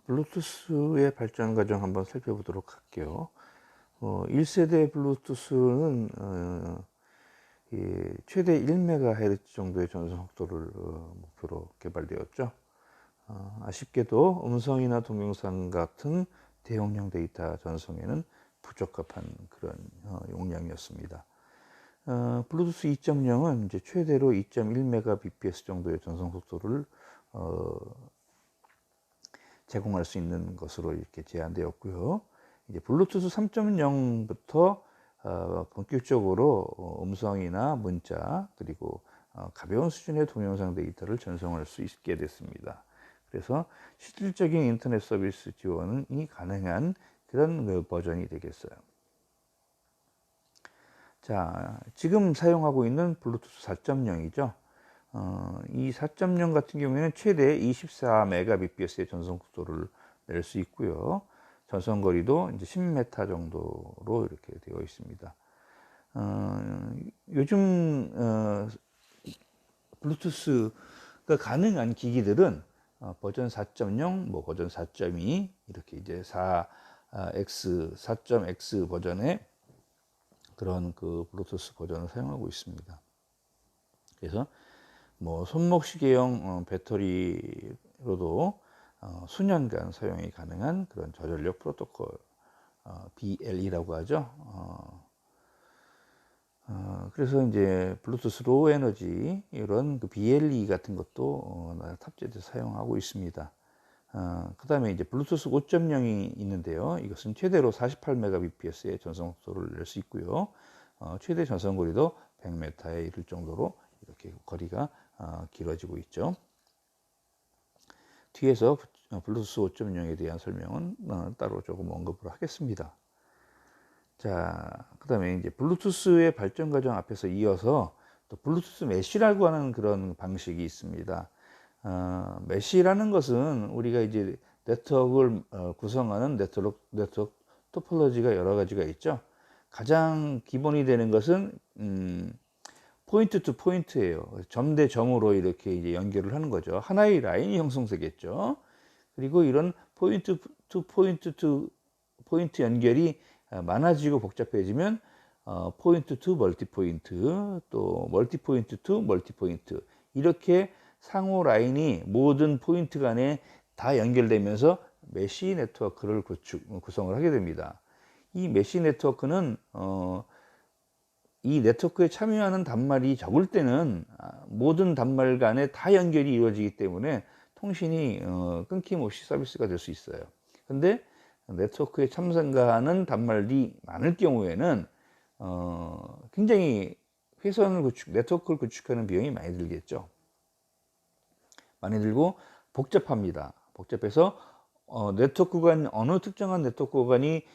블루투스의 발전 과정 한번 살펴보도록 할게요. 1세대 블루투스는 최대 1MHz 정도의 전송 속도를 목표로 개발되었죠. 아쉽게도 음성이나 동영상 같은 대용량 데이터 전송에는 부적합한 그런 용량이었습니다. 블루투스 2.0은 이제 최대로 2.1Mbps 정도의 전송 속도를 제공할 수 있는 것으로 이렇게 제한되었고요. 이제 블루투스 3.0부터 본격적으로 음성이나 문자 그리고 가벼운 수준의 동영상 데이터를 전송할 수 있게 됐습니다. 그래서 실질적인 인터넷 서비스 지원이 가능한 그런 버전이 되겠어요. 자, 지금 사용하고 있는 블루투스 4.0이죠. 이 4.0 같은 경우에는 최대 24Mbps의 전송 속도를 낼 수 있고요. 전송 거리도 이제 10m 정도로 이렇게 되어 있습니다. 요즘 블루투스가 가능한 기기들은 버전 4.0, 뭐 버전 4.2 이렇게 이제 4.x 버전의 그런 그 블루투스 버전을 사용하고 있습니다. 그래서 뭐 손목시계용 배터리로도 수년간 사용이 가능한 그런 저전력 프로토콜 BLE라고 하죠. 그래서 이제 블루투스 로우 에너지 이런 그 BLE 같은 것도 탑재돼서 사용하고 있습니다. 그 다음에 이제 블루투스 5.0이 있는데요. 이것은 최대로 48Mbps의 전송 속도를 낼 수 있고요. 최대 전송 거리도 100m에 이를 정도로 이렇게 거리가 길어지고 있죠. 뒤에서 블루투스 5.0에 대한 설명은 따로 조금 언급을 하겠습니다. 자, 그 다음에 이제 블루투스의 발전 과정 앞에서 이어서 또 블루투스 메쉬라고 하는 그런 방식이 있습니다. 메쉬라는 것은 우리가 이제 네트워크를 구성하는 네트워크 토폴로지가 여러 가지가 있죠. 가장 기본이 되는 것은 포인트 투 포인트예요. 점 대 점으로 이렇게 이제 연결을 하는 거죠. 하나의 라인이 형성되겠죠. 그리고 이런 포인트 투 포인트 연결이 많아지고 복잡해지면 포인트 투 멀티 포인트, 또 멀티 포인트 투 멀티 포인트, 이렇게 상호 라인이 모든 포인트 간에 다 연결되면서 메쉬 네트워크를 구성을 하게 됩니다. 이 메쉬 네트워크는 이 네트워크에 참여하는 단말이 적을 때는 모든 단말 간에 다 연결이 이루어지기 때문에 통신이 끊김없이 서비스가 될 수 있어요. 근데 네트워크에 참가하는 단말이 많을 경우에는 굉장히 네트워크를 구축하는 비용이 많이 들겠죠. 많이 들고 복잡합니다. 복잡해서 네트워크 간 어느 특정한 네트워크 간이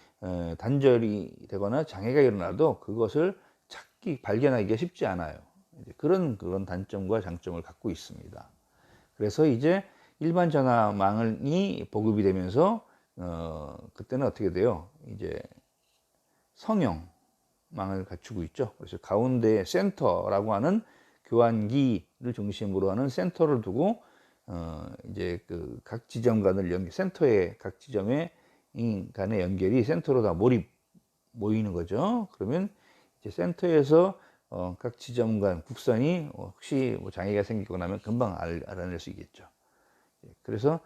단절이 되거나 장애가 일어나도 그것을 발견하기가 쉽지 않아요. 그런 단점과 장점을 갖고 있습니다. 그래서 이제 일반 전화망이 보급이 되면서 그때는 어떻게 돼요? 이제 성형망을 갖추고 있죠. 그래서 가운데 센터라고 하는 교환기를 중심으로 하는 센터를 두고 이제 그 각 지점 간을 센터의 각 지점의 간의 연결이 센터로 다 모이는 거죠. 그러면 이제 센터에서 각 지점 간 국선이 혹시 뭐 장애가 생기고 나면 금방 알아낼 수 있겠죠. 그래서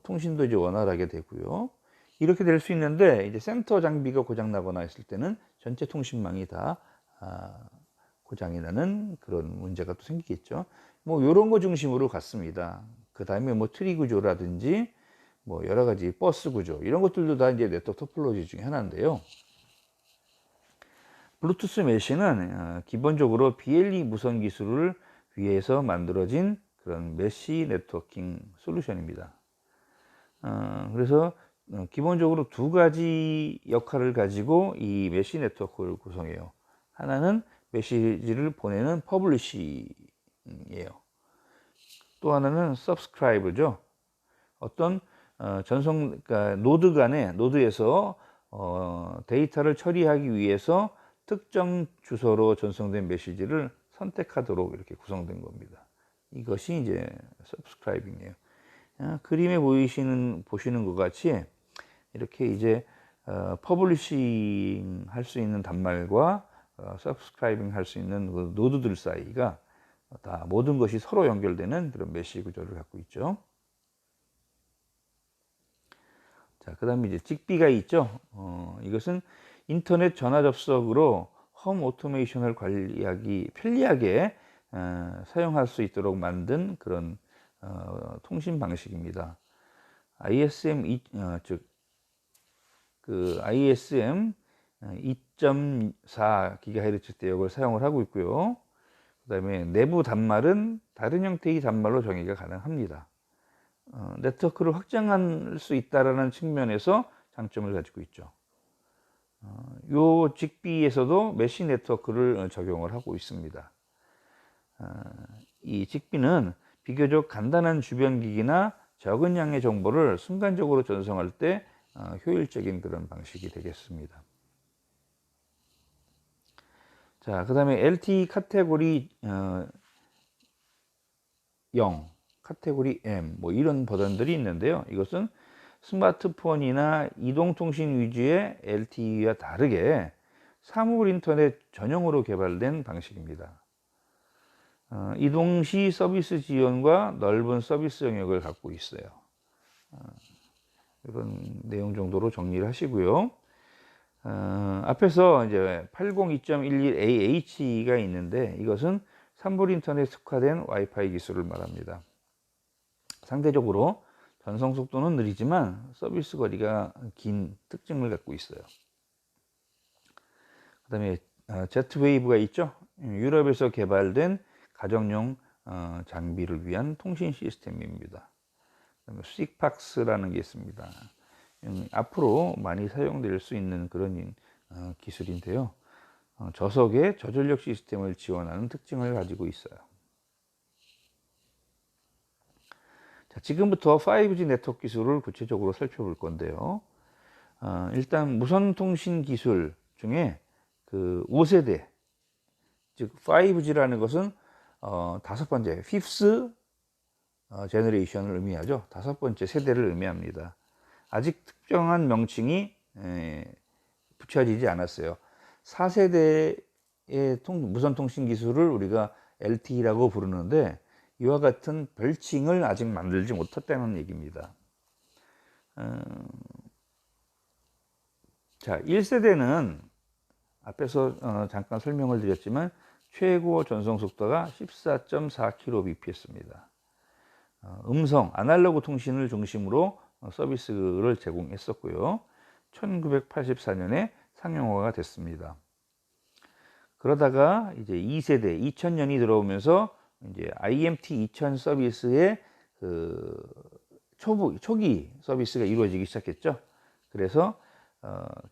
통신도 이제 원활하게 되고요. 이렇게 될 수 있는데 이제 센터 장비가 고장 나거나 했을 때는 전체 통신망이 다 고장이 나는 그런 문제가 또 생기겠죠. 뭐 이런 거 중심으로 갔습니다. 그 다음에 뭐 트리 구조라든지 뭐 여러 가지 버스 구조 이런 것들도 다 이제 네트워크 토폴로지 중에 하나인데요. 블루투스 메쉬는 기본적으로 BLE 무선 기술을 위해서 만들어진 그런 메쉬 네트워킹 솔루션입니다. 그래서 기본적으로 두 가지 역할을 가지고 이 메쉬 네트워크를 구성해요. 하나는 메시지를 보내는 퍼블리싱이에요. 또 하나는 subscribe죠. 어떤 그러니까 노드에서 데이터를 처리하기 위해서 특정 주소로 전송된 메시지를 선택하도록 이렇게 구성된 겁니다. 이것이 이제 subscribing이에요. 그림에 보시는 것 같이 이렇게 이제 퍼블리싱 할 수 있는 단말과 서브스크라이빙 할 수 있는 그 노드들 사이가 다 모든 것이 서로 연결되는 그런 메시 구조를 갖고 있죠. 자, 그 다음에 이제 직비가 있죠. 이것은 인터넷 전화 접속으로 홈 오토메이션을 관리하기 편리하게 사용할 수 있도록 만든 그런 통신 방식입니다. ISM 그 ISM 2.4 GHz 대역을 사용을 하고 있고요. 그 다음에 내부 단말은 다른 형태의 단말로 정의가 가능합니다. 네트워크를 확장할 수 있다는 측면에서 장점을 가지고 있죠. 요 직비에서도 메시 네트워크를 적용을 하고 있습니다. 이 직비는 비교적 간단한 주변 기기나 적은 양의 정보를 순간적으로 전송할 때 효율적인 그런 방식이 되겠습니다. 자, 그 다음에 LTE 카테고리 0, 카테고리 M 뭐 이런 버전들이 있는데요. 이것은 스마트폰이나 이동통신 위주의 LTE와 다르게 사물 인터넷 전용으로 개발된 방식입니다. 이동시 서비스 지원과 넓은 서비스 영역을 갖고 있어요. 이런 내용 정도로 정리를 하시고요. 앞에서 이제 802.11AH가 있는데 이것은 산물 인터넷 특화된 와이파이 기술을 말합니다. 상대적으로 전송 속도는 느리지만 서비스 거리가 긴 특징을 갖고 있어요. 그 다음에 Z웨이브가 있죠. 유럽에서 개발된 가정용 장비를 위한 통신 시스템입니다. 그다음에 스익팍스라는 게 있습니다. 앞으로 많이 사용될 수 있는 그런 기술인데요. 저속의 저전력 시스템을 지원하는 특징을 가지고 있어요. 자, 지금부터 5G 네트워크 기술을 구체적으로 살펴볼 건데요. 일단 무선 통신 기술 중에 그 5세대, 즉 5G라는 것은 다섯 번째, fifth 제너레이션을 의미하죠. 다섯 번째 세대를 의미합니다. 아직 특정한 명칭이 붙여지지 않았어요. 4세대의 무선 통신 기술을 우리가 LTE라고 부르는데 이와 같은 별칭을 아직 만들지 못했다는 얘기입니다. 자, 1세대는 앞에서 잠깐 설명을 드렸지만 최고 전송 속도가 14.4kbps입니다. 음성, 아날로그 통신을 중심으로 서비스를 제공했었고요. 1984년에 상용화가 됐습니다. 그러다가 이제 2세대 2000년이 들어오면서 이제 IMT 2000 서비스의 그 초기 서비스가 이루어지기 시작했죠. 그래서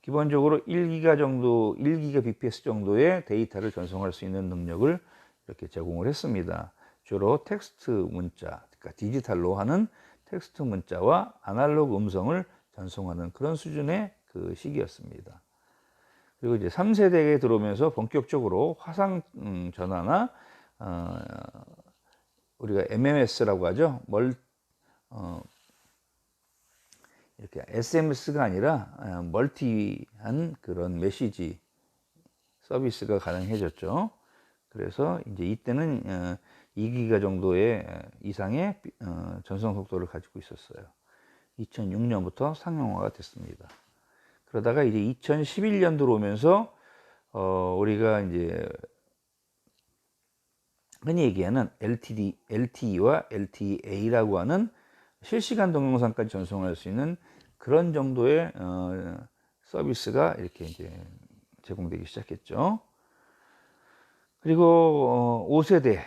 기본적으로 1기가 정도, 1기가 bps 정도의 데이터를 전송할 수 있는 능력을 이렇게 제공을 했습니다. 주로 텍스트 문자, 그러니까 디지털로 하는 텍스트 문자와 아날로그 음성을 전송하는 그런 수준의 그 시기였습니다. 그리고 이제 3세대에 들어오면서 본격적으로 화상 전화나 우리가 MMS라고 하죠. 이렇게 SMS가 아니라 멀티한 그런 메시지 서비스가 가능해졌죠. 그래서 이제 이때는 2기가 정도의 이상의 전송 속도를 가지고 있었어요. 2006년부터 상용화가 됐습니다. 그러다가 이제 2011년 들어오면서 우리가 이제 흔히 얘기하는 LTE와 LTA라고 하는 실시간 동영상까지 전송할 수 있는 그런 정도의 서비스가 이렇게 이제 제공되기 시작했죠. 그리고 5세대,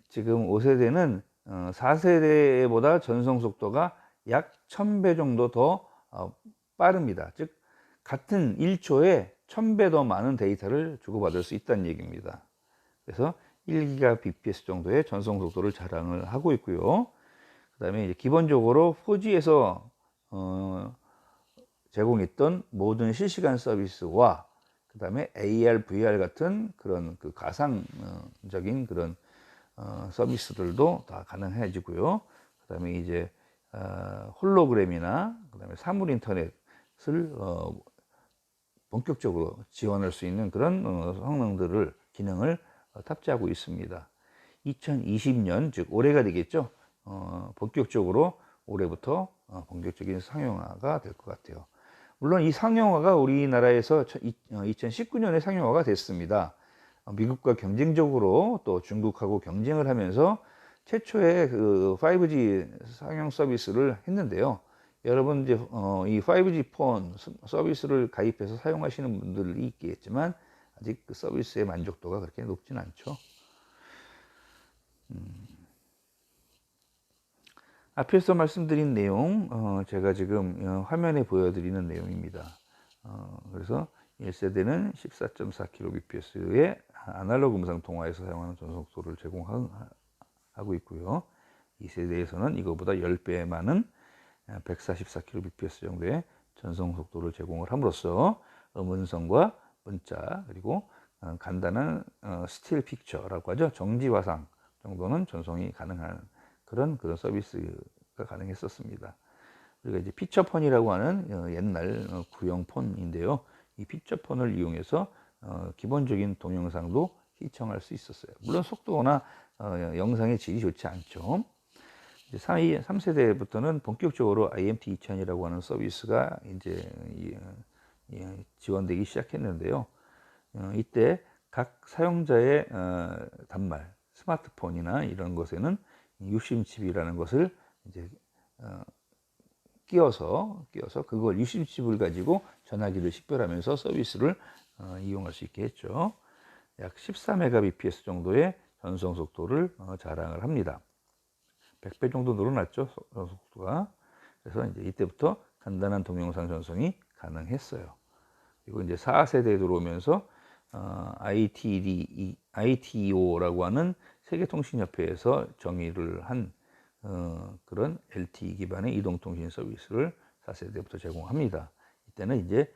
지금 5세대는 4세대보다 전송 속도가 약 1000배 정도 더 빠릅니다. 즉 같은 1초에 1000배 더 많은 데이터를 주고받을 수 있다는 얘기입니다. 그래서 1GBps 정도의 전송 속도를 자랑을 하고 있고요. 그 다음에 이제 기본적으로 4G에서 제공했던 모든 실시간 서비스와 그 다음에 AR, VR 같은 그런 그 가상적인 그런 서비스들도 다 가능해지고요. 그 그다음에 이제 홀로그램이나 그다음에 사물 인터넷을 본격적으로 지원할 수 있는 그런 성능들을 기능을 탑재하고 있습니다. 2020년 즉 올해가 되겠죠. 본격적으로 올해부터 본격적인 상용화가 될 것 같아요. 물론 이 상용화가 우리나라에서 2019년에 상용화가 됐습니다. 미국과 경쟁적으로 또 중국하고 경쟁을 하면서 최초의 그 5G 상용 서비스를 했는데요. 여러분 이제 이 5G 폰 서비스를 가입해서 사용하시는 분들이 있겠지만 아직 그 서비스의 만족도가 그렇게 높진 않죠. 앞에서 말씀드린 내용 제가 지금 화면에 보여드리는 내용입니다. 그래서 1세대는 14.4kbps의 아날로그 음성 통화에서 사용하는 전송속도를 제공하고 있고요. 2세대에서는 이거보다 10배 많은 144kbps 정도의 전송 속도를 제공을 함으로써 음성과 문자 그리고 간단한 스틸 픽처라고 하죠. 정지 화상 정도는 전송이 가능한 그런 서비스가 가능했었습니다. 우리가 이제 피처폰이라고 하는 옛날 구형 폰인데요. 이 피처폰을 이용해서 기본적인 동영상도 시청할 수 있었어요. 물론 속도나 영상의 질이 좋지 않죠. 이제 3세대부터는 본격적으로 IMT2000이라고 하는 서비스가 이제 지원되기 시작했는데요. 이때 각 사용자의 단말, 스마트폰이나 이런 것에는 60칩이라는 것을 이제 끼워서 그걸 60칩을 가지고 전화기를 식별하면서 서비스를 이용할 수 있게 했죠. 약 14Mbps 정도의 전송 속도를 자랑을 합니다. 100배 정도 늘어났죠, 속도가. 그래서 이제 이때부터 간단한 동영상 전송이 가능했어요. 그리고 이제 4세대에 들어오면서 ITEO라고 하는 세계통신협회에서 정의를 한 그런 LTE 기반의 이동통신 서비스를 4세대부터 제공합니다. 이때는 이제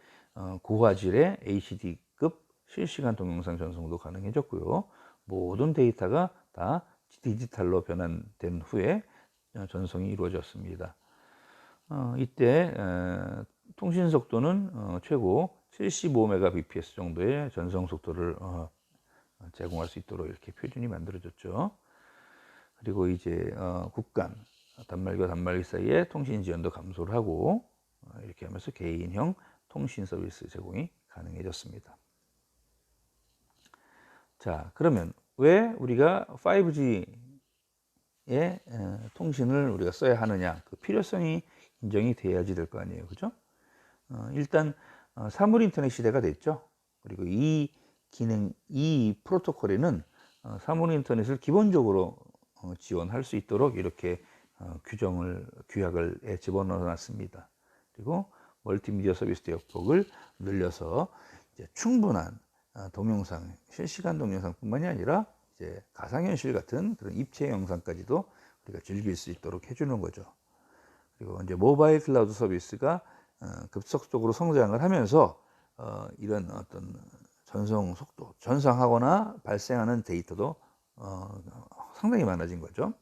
고화질의 HD급 실시간 동영상 전송도 가능해졌고요. 모든 데이터가 다 디지털로 변환된 후에 전송이 이루어졌습니다. 이때 통신 속도는 최고 75Mbps 정도의 전송 속도를 제공할 수 있도록 이렇게 표준이 만들어졌죠. 그리고 이제 국간 단말기와 단말기 사이에 통신 지연도 감소를 하고 이렇게 하면서 개인형 통신 서비스 제공이 가능해졌습니다. 자, 그러면 왜 우리가 5G의 통신을 우리가 써야 하느냐? 그 필요성이 인정이 돼야지 될 거 아니에요, 그죠? 일단 사물 인터넷 시대가 됐죠. 그리고 이 프로토콜에는 사물 인터넷을 기본적으로 지원할 수 있도록 이렇게 규약을 집어넣어 놨습니다. 그리고 멀티미디어 서비스 대역폭을 늘려서 이제 충분한 동영상, 실시간 동영상뿐만이 아니라 이제 가상현실 같은 그런 입체 영상까지도 우리가 즐길 수 있도록 해주는 거죠. 그리고 이제 모바일 클라우드 서비스가 급속도로 성장을 하면서 이런 어떤 전송 속도, 전송하거나 발생하는 데이터도 상당히 많아진 거죠.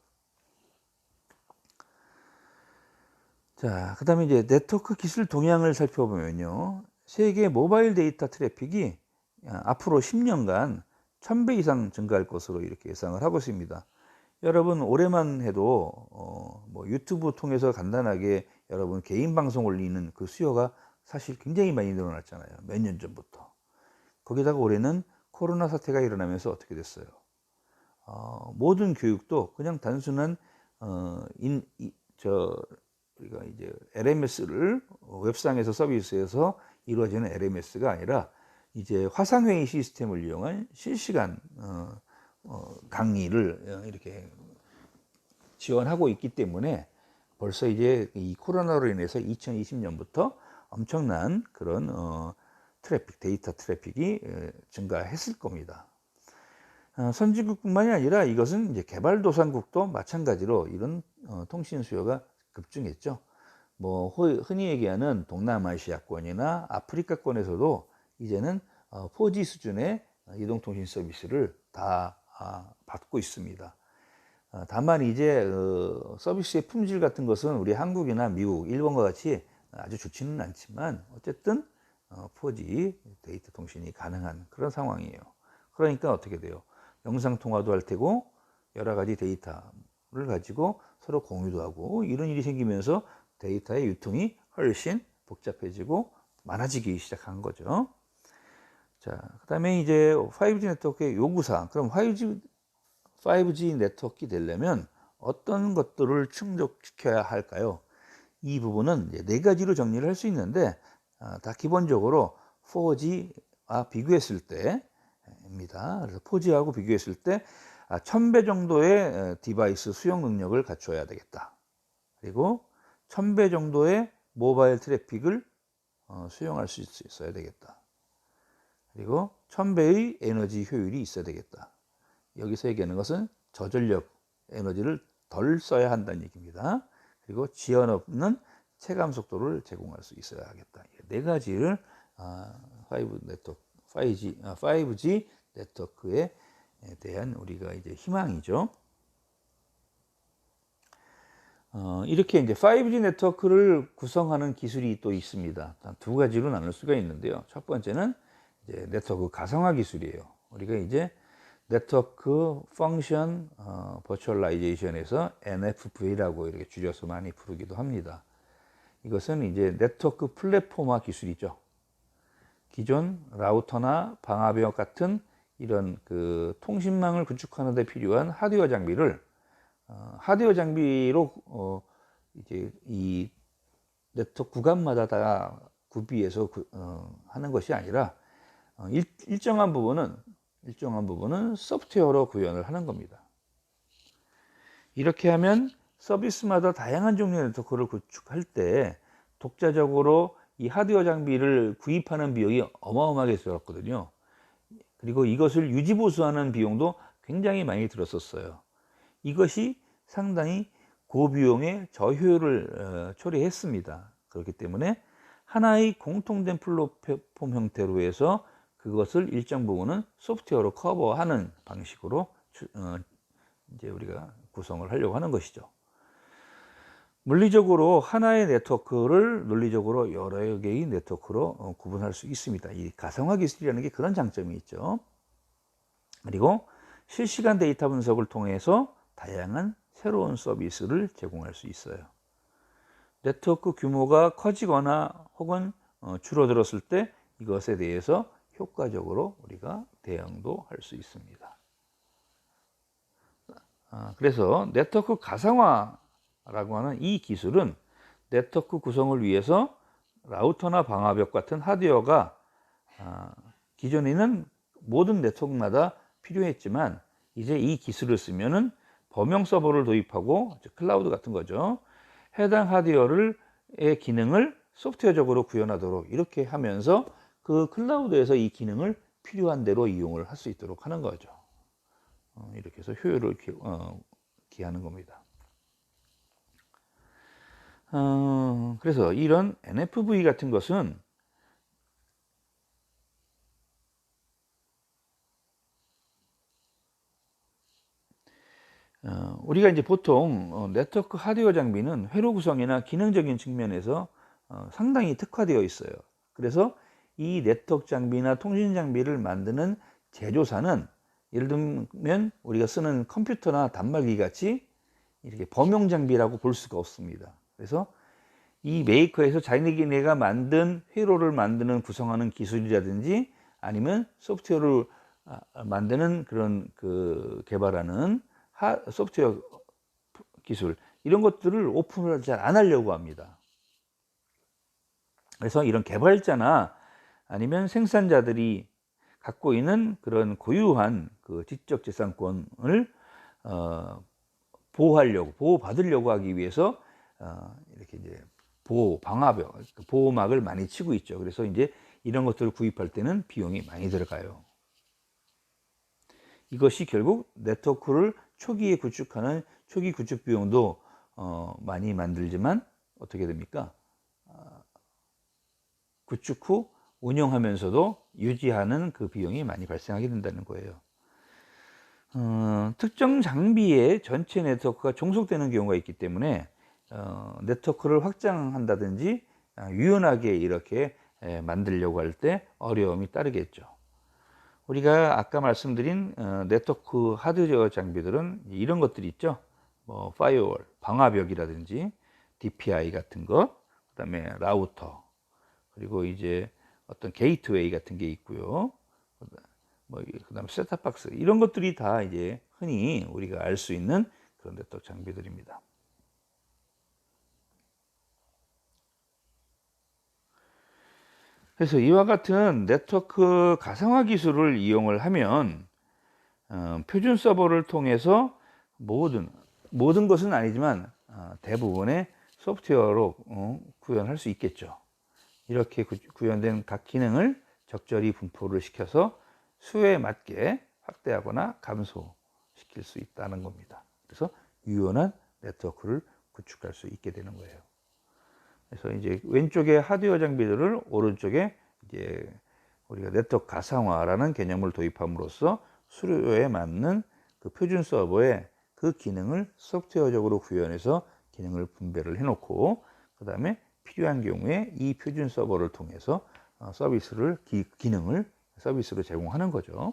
자, 그 다음에 이제 네트워크 기술 동향을 살펴보면요. 세계 모바일 데이터 트래픽이 앞으로 10년간 1000배 이상 증가할 것으로 이렇게 예상을 하고 있습니다. 여러분 올해만 해도 뭐 유튜브 통해서 간단하게 여러분 개인 방송 올리는 그 수요가 사실 굉장히 많이 늘어났잖아요. 몇 년 전부터. 거기다가 올해는 코로나 사태가 일어나면서 어떻게 됐어요? 모든 교육도 그냥 단순한 우리가 이제 LMS를 웹상에서 서비스에서 이루어지는 LMS가 아니라 이제 화상회의 시스템을 이용한 실시간 강의를 이렇게 지원하고 있기 때문에 벌써 이제 이 코로나로 인해서 2020년부터 엄청난 그런 데이터 트래픽이 증가했을 겁니다. 선진국뿐만이 아니라 이것은 이제 개발도상국도 마찬가지로 이런 통신 수요가 급증했죠. 뭐 흔히 얘기하는 동남아시아권이나 아프리카권에서도 이제는 4G 수준의 이동통신 서비스를 다 받고 있습니다. 다만 이제 서비스의 품질 같은 것은 우리 한국이나 미국, 일본과 같이 아주 좋지는 않지만 어쨌든 4G 데이터 통신이 가능한 그런 상황이에요. 그러니까 어떻게 돼요? 영상 통화도 할 테고 여러 가지 데이터를 가지고 서로 공유도 하고 이런 일이 생기면서 데이터의 유통이 훨씬 복잡해지고 많아지기 시작한 거죠. 자, 그다음에 이제 5G 네트워크의 요구사항. 그럼 5G 네트워크가 되려면 어떤 것들을 충족시켜야 할까요? 이 부분은 이제 네 가지로 정리를 할 수 있는데 다 기본적으로 4G와 비교했을 때입니다. 그래서 4G하고 비교했을 때 1000배 정도의 디바이스 수용 능력을 갖춰야 되겠다. 그리고 1000배 정도의 모바일 트래픽을 수용할 수 있어야 되겠다. 그리고 1000배의 에너지 효율이 있어야 되겠다. 여기서 얘기하는 것은 저전력 에너지를 덜 써야 한다는 얘기입니다. 그리고 지연 없는 체감 속도를 제공할 수 있어야 하겠다. 네 가지를 5G 네트워크에 대한 우리가 이제 희망이죠. 이렇게 이제 5G 네트워크를 구성하는 기술이 또 있습니다. 두 가지로 나눌 수가 있는데요. 첫 번째는 이제 네트워크 가상화 기술이에요. 우리가 이제 네트워크 펑션 버추얼라이제이션에서 NFV라고 이렇게 줄여서 많이 부르기도 합니다. 이것은 이제 네트워크 플랫폼화 기술이죠. 기존 라우터나 방화벽 같은 이런 그 통신망을 구축하는 데 필요한 하드웨어 장비를 하드웨어 장비로 이제 이 네트워크 구간마다 다 구비해서 하는 것이 아니라 일정한 부분은 소프트웨어로 구현을 하는 겁니다. 이렇게 하면 서비스마다 다양한 종류의 네트워크를 구축할 때 독자적으로 이 하드웨어 장비를 구입하는 비용이 어마어마하게 들었거든요. 그리고 이것을 유지보수하는 비용도 굉장히 많이 들었었어요. 이것이 상당히 고비용의 저효율을 초래했습니다. 그렇기 때문에 하나의 공통된 플랫폼 형태로 해서 그것을 일정 부분은 소프트웨어로 커버하는 방식으로 이제 우리가 구성을 하려고 하는 것이죠. 물리적으로 하나의 네트워크를 논리적으로 여러 개의 네트워크로 구분할 수 있습니다. 이 가상화 기술이라는 게 그런 장점이 있죠. 그리고 실시간 데이터 분석을 통해서 다양한 새로운 서비스를 제공할 수 있어요. 네트워크 규모가 커지거나 혹은 줄어들었을 때 이것에 대해서 효과적으로 우리가 대응도 할 수 있습니다. 그래서 네트워크 가상화라고 하는 이 기술은 네트워크 구성을 위해서 라우터나 방화벽 같은 하드웨어가 기존에는 모든 네트워크마다 필요했지만 이제 이 기술을 쓰면은 범용 서버를 도입하고 클라우드 같은 거죠. 해당 하드웨어의 기능을 소프트웨어적으로 구현하도록 이렇게 하면서 그 클라우드에서 이 기능을 필요한 대로 이용을 할 수 있도록 하는 거죠. 이렇게 해서 효율을 기하는 겁니다. 그래서 이런 NFV 같은 것은 우리가 이제 보통 네트워크 하드웨어 장비는 회로 구성이나 기능적인 측면에서 상당히 특화되어 있어요. 그래서 이 네트워크 장비나 통신 장비를 만드는 제조사는 예를 들면 우리가 쓰는 컴퓨터나 단말기 같이 이렇게 범용 장비라고 볼 수가 없습니다. 그래서 이 메이커에서 자기네가 만든 회로를 만드는 구성하는 기술이라든지 아니면 소프트웨어를 만드는 그런 그 개발하는 소프트웨어 기술 이런 것들을 오픈을 잘 안 하려고 합니다. 그래서 이런 개발자나 아니면 생산자들이 갖고 있는 그런 고유한 그 지적재산권을 보호받으려고 하기 위해서 이렇게 이제 방화벽, 보호막을 많이 치고 있죠. 그래서 이제 이런 것들을 구입할 때는 비용이 많이 들어가요. 이것이 결국 네트워크를 초기에 구축하는 초기 구축 비용도 많이 만들지만 어떻게 됩니까? 구축 후 운영하면서도 유지하는 그 비용이 많이 발생하게 된다는 거예요. 특정 장비의 전체 네트워크가 종속되는 경우가 있기 때문에 네트워크를 확장한다든지 유연하게 이렇게 만들려고 할 때 어려움이 따르겠죠. 우리가 아까 말씀드린 네트워크 하드웨어 장비들은 이런 것들이 있죠. 뭐 파이어월, 방화벽이라든지 DPI 같은 것, 그다음에 라우터, 그리고 이제 어떤 게이트웨이 같은 게 있고요. 뭐 그다음에 셋탑박스, 이런 것들이 다 이제 흔히 우리가 알 수 있는 그런 네트워크 장비들입니다. 그래서 이와 같은 네트워크 가상화 기술을 이용을 하면 표준 서버를 통해서 모든 것은 아니지만 대부분의 소프트웨어로 구현할 수 있겠죠. 이렇게 구현된 각 기능을 적절히 분포를 시켜서 수요에 맞게 확대하거나 감소시킬 수 있다는 겁니다. 그래서 유연한 네트워크를 구축할 수 있게 되는 거예요. 그래서 이제 왼쪽에 하드웨어 장비들을, 오른쪽에 이제 우리가 네트워크 가상화라는 개념을 도입함으로써 수요에 맞는 그 표준 서버에 그 기능을 소프트웨어적으로 구현해서 기능을 분배를 해놓고, 그 다음에 필요한 경우에 이 표준 서버를 통해서 기능을 서비스로 제공하는 거죠.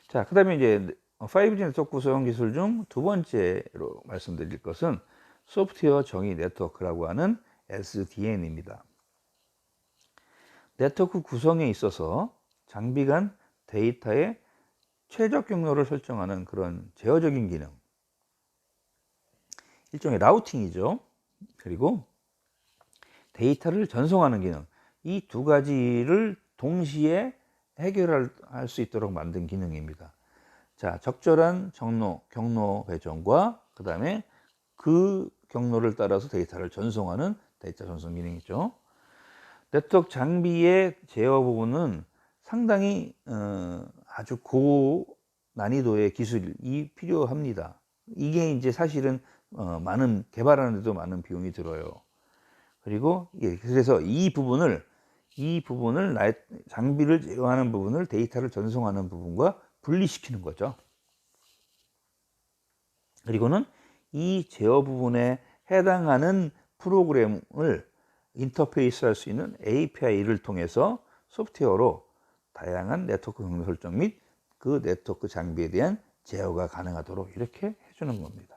자, 그 다음에 이제 5G 네트워크 구성 기술 중 두 번째로 말씀드릴 것은 소프트웨어 정의 네트워크라고 하는 SDN입니다. 네트워크 구성에 있어서 장비 간 데이터의 최적 경로를 설정하는 그런 제어적인 기능, 일종의 라우팅이죠. 그리고 데이터를 전송하는 기능, 이 두 가지를 동시에 해결할 수 있도록 만든 기능입니다. 자, 적절한 경로 배정과 그 다음에 그 경로를 따라서 데이터를 전송하는 데이터 전송 기능이죠. 네트워크 장비의 제어 부분은 상당히 아주 고난이도의 기술이 필요합니다. 이게 이제 사실은 개발하는 데도 많은 비용이 들어요. 그리고 그래서 이 부분을 장비를 제어하는 부분을 데이터를 전송하는 부분과 분리시키는 거죠. 그리고는 이 제어 부분에 해당하는 프로그램을 인터페이스 할 수 있는 API를 통해서 소프트웨어로 다양한 네트워크 경로 설정 및 그 네트워크 장비에 대한 제어가 가능하도록 이렇게 해주는 겁니다.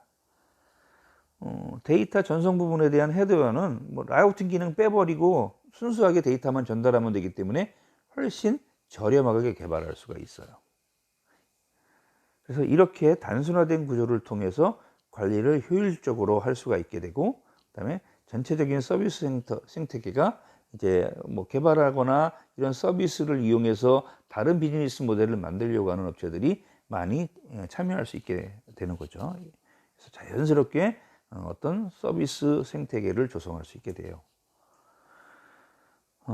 데이터 전송 부분에 대한 헤드웨어는 뭐 라우팅 기능 빼버리고 순수하게 데이터만 전달하면 되기 때문에 훨씬 저렴하게 개발할 수가 있어요. 그래서 이렇게 단순화된 구조를 통해서 관리를 효율적으로 할 수가 있게 되고, 그다음에 전체적인 서비스 생태계가 이제 뭐 개발하거나 이런 서비스를 이용해서 다른 비즈니스 모델을 만들려고 하는 업체들이 많이 참여할 수 있게 되는 거죠. 그래서 자연스럽게 어떤 서비스 생태계를 조성할 수 있게 돼요.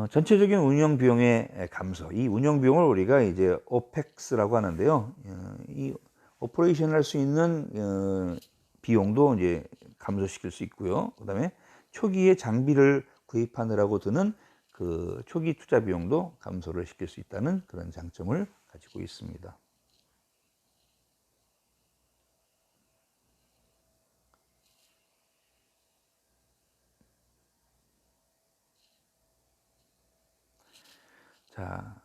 전체적인 운영 비용의 감소, 이 운영 비용을 우리가 이제 OPEX라고 하는데요. 이 오퍼레이션 할 수 있는 비용도 이제 감소시킬 수 있고요. 그다음에 초기에 장비를 구입하느라고 드는 그 초기 투자 비용도 감소를 시킬 수 있다는 그런 장점을 가지고 있습니다. 자,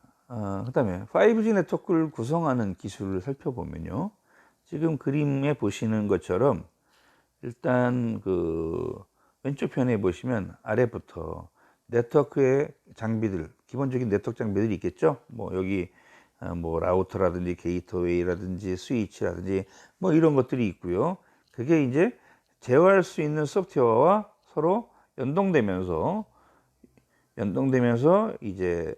그다음에 5G 네트워크를 구성하는 기술을 살펴보면요. 지금 그림에 보시는 것처럼 일단 그 왼쪽 편에 보시면 아래부터 네트워크의 장비들, 기본적인 네트워크 장비들이 있겠죠. 뭐 여기 뭐 라우터라든지 게이트웨이라든지 스위치라든지 뭐 이런 것들이 있고요. 그게 이제 제어할 수 있는 소프트웨어와 서로 연동되면서 이제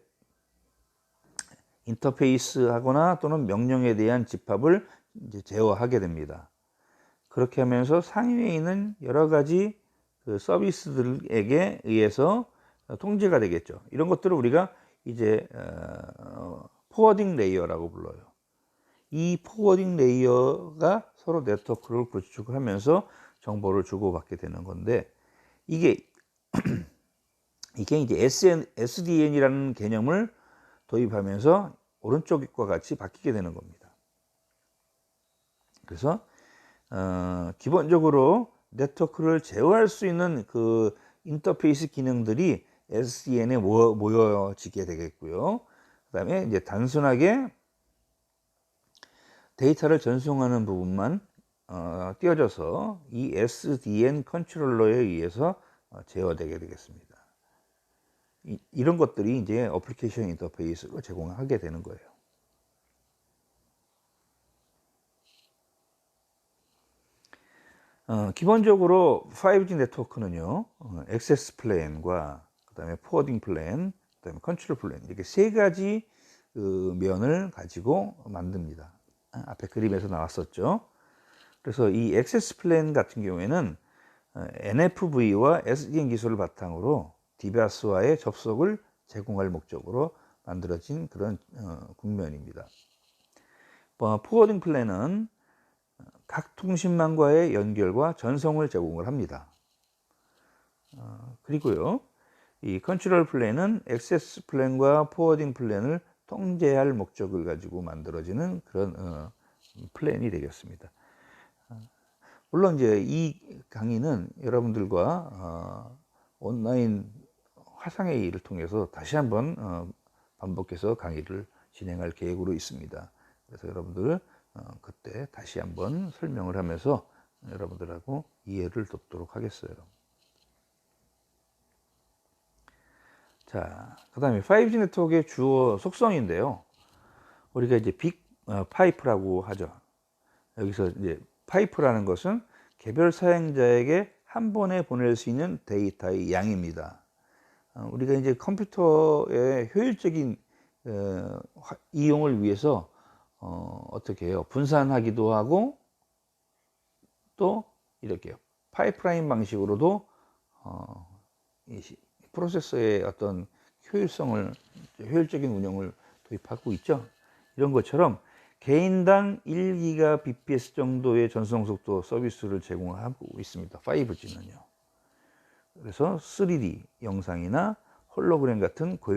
인터페이스 하거나 또는 명령에 대한 집합을 이제 제어하게 됩니다. 그렇게 하면서 상위에 있는 여러 가지 그 서비스들에게 의해서 통제가 되겠죠. 이런 것들을 우리가 이제 포워딩 레이어라고 불러요. 이 포워딩 레이어가 서로 네트워크를 구축하면서 정보를 주고받게 되는 건데, 이게 이게 이제 SDN이라는 개념을 도입하면서 오른쪽과 같이 바뀌게 되는 겁니다. 그래서 기본적으로 네트워크를 제어할 수 있는 그 인터페이스 기능들이 SDN에 모여지게 되겠고요. 그 다음에 이제 단순하게 데이터를 전송하는 부분만 띄워져서 이 SDN 컨트롤러에 의해서 제어되게 되겠습니다. 이런 것들이 이제 어플리케이션 인터페이스로 제공하게 되는 거예요. 기본적으로 5G 네트워크는요, 액세스 플랜과 그 다음에 포워딩 플랜, 그 다음에 컨트롤 플랜, 이렇게 세 가지 그 면을 가지고 만듭니다. 앞에 그림에서 나왔었죠. 그래서 이 액세스 플랜 같은 경우에는 NFV와 SDN 기술을 바탕으로 디바이스와의 접속을 제공할 목적으로 만들어진 그런 국면입니다. 포워딩 플랜은 각 통신망과의 연결과 전송을 제공을 합니다. 그리고요, 이 컨트롤 플랜은 액세스 플랜과 포워딩 플랜을 통제할 목적을 가지고 만들어지는 그런 플랜이 되겠습니다. 물론 이제 이 강의는 여러분들과 온라인 화상회의를 통해서 다시 한번 반복해서 강의를 진행할 계획으로 있습니다. 그래서 여러분들 그때 다시 한번 설명을 하면서 여러분들하고 이해를 돕도록 하겠어요. 자, 그 다음에 5G 네트워크의 주요 속성인데요. 우리가 이제 빅 파이프라고 하죠. 여기서 이제 파이프라는 것은 개별 사용자에게 한 번에 보낼 수 있는 데이터의 양입니다. 우리가 이제 컴퓨터의 효율적인 이용을 위해서 어떻게 해요? 분산하기도 하고 또 이렇게요. 파이프라인 방식으로도 이 프로세서의 어떤 효율적인 운영을 도입하고 있죠. 이런 것처럼 개인당 1GBps 정도의 전송 속도 서비스를 제공하고 있습니다. 5G는요. 그래서 3D 영상이나 홀로그램 같은